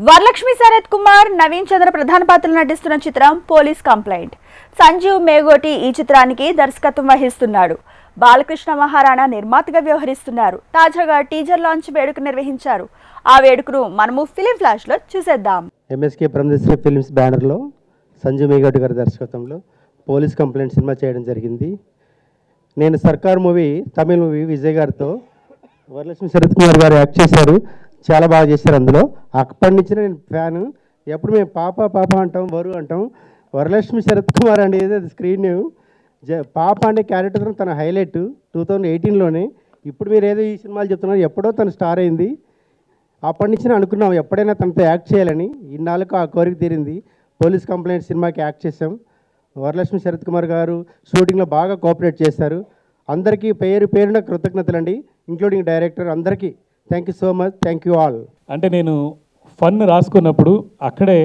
వరలక్ష్మి శరత్ కుమార్, నవీన్ చంద్ర ప్రధాన పాత్రలు నటిస్తున్న చిత్రం పోలీస్ కంప్లైంట్. సంజీవ్ మేగోటి ఈ చిత్రానికి దర్శకత్వం వహిస్తున్నాడు. బాలకృష్ణ మహారాణా నిర్మాతగా వ్యవహరిస్తున్నారు. తాజాగా టీజర్ లాంచ్ వేడుక నిర్వహించారు. ఆ వేడుకను మనము ఫిలిం ఫ్లాష్ లో చూసేద్దాం. ఎంఎస్కే బ్రహ్మశ్రీ ఫిల్మ్స్ బ్యానర్లో సంజీవ్ మేగోటి గారి దర్శకత్వంలో పోలీస్ కంప్లైంట్ సినిమా చేయడం జరిగింది. నేను సర్కార్ మూవీ, తమిళ మూవీ విజయ్ గారితో వరలక్ష్మి శరత్ కుమార్ గారు యాక్ట్ చేశారు. చాలా బాగా చేశారు. అందులో అప్పటి నుంచి నేను ఫ్యాను. ఎప్పుడు మేము పాప పాప అంటాం, వరు అంటాం. వరలక్ష్మి శరత్ కుమార్ అనేది అది స్క్రీన్ పాప అనే క్యారెక్టర్ తన హైలైట్ 2018లోనే. ఇప్పుడు మీరు ఏదో ఈ సినిమాలు చెప్తున్నారు, ఎప్పుడో తను స్టార్ అయింది. అప్పటి నుంచి అనుకున్నాం ఎప్పుడైనా తనతో యాక్ట్ చేయాలని. ఇన్నాళ్ళకు ఆ కోరిక తీరింది. పోలీస్ కంప్లైంట్ సినిమాకి యాక్ట్ చేసాం. వరలక్ష్మి శరత్ కుమార్ గారు షూటింగ్లో బాగా కోఆపరేట్ చేశారు. అందరికీ పేరున కృతజ్ఞతలండి, ఇంక్లూడింగ్ డైరెక్టర్ అందరికీ. Thank you so much, thank you all. అంటే నేను ఫన్ రాసుకున్నప్పుడు అక్కడే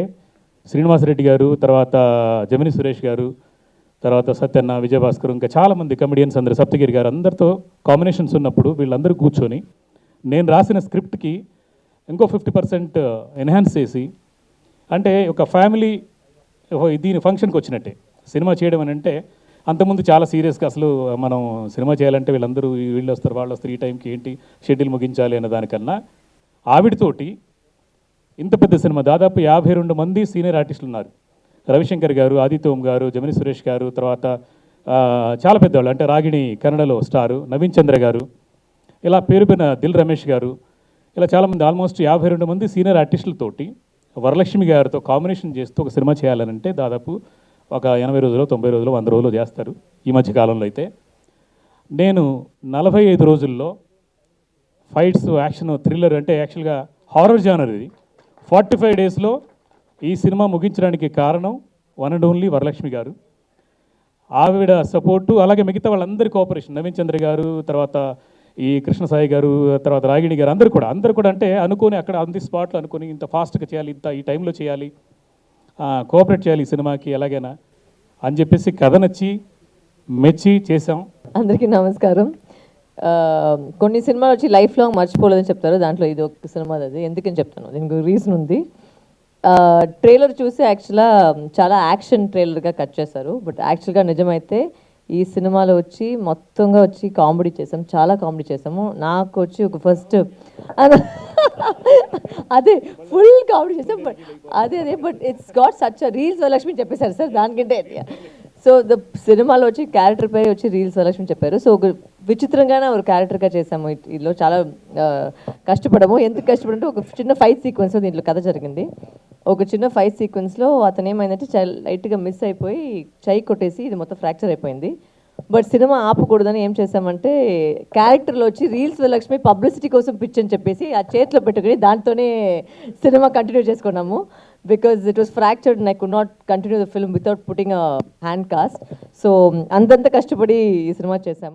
శ్రీనివాసరెడ్డి గారు, తర్వాత జమిని సురేష్ గారు, తర్వాత సత్యన్న, విజయభాస్కర్, ఇంకా చాలామంది కమెడియన్స్ అందరు, సప్తగిరి గారు, అందరితో కాంబినేషన్స్ ఉన్నప్పుడు వీళ్ళందరూ కూర్చొని నేను రాసిన స్క్రిప్ట్కి ఇంకో 50% ఎన్హాన్స్ చేసి, అంటే ఒక ఫ్యామిలీ దీని ఫంక్షన్కి వచ్చినట్టే సినిమా చేయడం అని. అంటే అంతకుముందు చాలా సీరియస్గా అసలు మనం సినిమా చేయాలంటే వీళ్ళందరూ వీళ్ళు వస్తారు, వాళ్ళు వస్తారు, ఈ టైంకి ఏంటి షెడ్యూల్ ముగించాలి అనే దానికన్నా ఆవిడతోటి ఇంత పెద్ద సినిమా దాదాపు 52 మంది సీనియర్ ఆర్టిస్టులు ఉన్నారు. రవిశంకర్ గారు, ఆదిత్య ఓం గారు, జమిని సురేష్ గారు, తర్వాత చాలా పెద్దవాళ్ళు అంటే రాగిణి కన్నడలో స్టారు, నవీన్ చంద్ర గారు, ఇలా పేరుపైన దిల్ రమేష్ గారు, ఇలా చాలామంది ఆల్మోస్ట్ 52 మంది సీనియర్ ఆర్టిస్టులతోటి వరలక్ష్మి గారితో కాంబినేషన్ చేస్తూ ఒక సినిమా చేయాలనంటే దాదాపు ఒక 80 రోజులు, 90 రోజులు, 100 రోజులు చేస్తారు. ఈ మధ్య కాలంలో అయితే నేను 45 రోజుల్లో ఫైట్స్, యాక్షన్, థ్రిల్లర్, అంటే యాక్చువల్గా హారర్ జానర్ ఇది, 45 డేస్లో ఈ సినిమా ముగించడానికి కారణం వన్ అండ్ ఓన్లీ వరలక్ష్మి గారు. ఆవిడ సపోర్టు, అలాగే మిగతా వాళ్ళందరి కోఆపరేషన్, నవీన్ చంద్ర గారు, తర్వాత ఈ కృష్ణ సాయి గారు, తర్వాత రాగిణి గారు, అందరూ కూడా అంటే అనుకొని అక్కడ ఆన్ ది స్పాట్లో అనుకొని ఇంత ఫాస్ట్గా చేయాలి, ఇంత ఈ టైంలో చేయాలి, కోఆపరేట్ చేయాలి ఈ సినిమాకి ఎలాగైనా అని చెప్పేసి కథ నచ్చి మెచ్చి చేసాం. అందరికీ నమస్కారం. కొన్ని సినిమాలు వచ్చి లైఫ్ లాంగ్ మర్చిపోలేదని చెప్తారు. దాంట్లో ఇది ఒక సినిమా. అది ఎందుకని చెప్తాను, దీనికి రీజన్ ఉంది. ట్రైలర్ చూసి యాక్చువల్గా చాలా యాక్షన్ ట్రైలర్గా కట్ చేశారు. బట్ యాక్చువల్గా నిజమైతే ఈ సినిమాలో వచ్చి మొత్తంగా వచ్చి కామెడీ చేసాం, చాలా కామెడీ చేసాము. నాకు వచ్చి ఒక ఫస్ట్ అదే ఫుల్ కామెడీ చేసాం. But but it's got such reels Varalakshmi చెప్పేశారు సార్ దానికంటే. సో ద సినిమాలో వచ్చి క్యారెక్టర్ పేరు వచ్చి రీల్స్ వరలక్ష్మి చెప్పారు. సో ఒక విచిత్రంగానే ఒక క్యారెక్టర్గా చేసాము. ఇందులో చాలా కష్టపడము. ఎందుకు కష్టపడంటే ఒక చిన్న ఫైట్ సీక్వెన్స్లో దీంట్లో కథ జరిగింది. ఒక చిన్న ఫైట్ సీక్వెన్స్లో అతను ఏమైందంటే లైట్గా మిస్ అయిపోయి చెయ్యి కొట్టేసి ఇది మొత్తం ఫ్రాక్చర్ అయిపోయింది. బట్ సినిమా ఆపకూడదని ఏం చేసామంటే క్యారెక్టర్లో వచ్చి రీల్స్ వరలక్ష్మి పబ్లిసిటీ కోసం పిచ్ అని చెప్పేసి ఆ చేతిలో పెట్టుకుని దాంతోనే సినిమా కంటిన్యూ చేసుకున్నాము. Because it was fractured and I could not continue the film without putting a hand cost. So అంతంత కష్టపడి ఈ సినిమా చేసాము.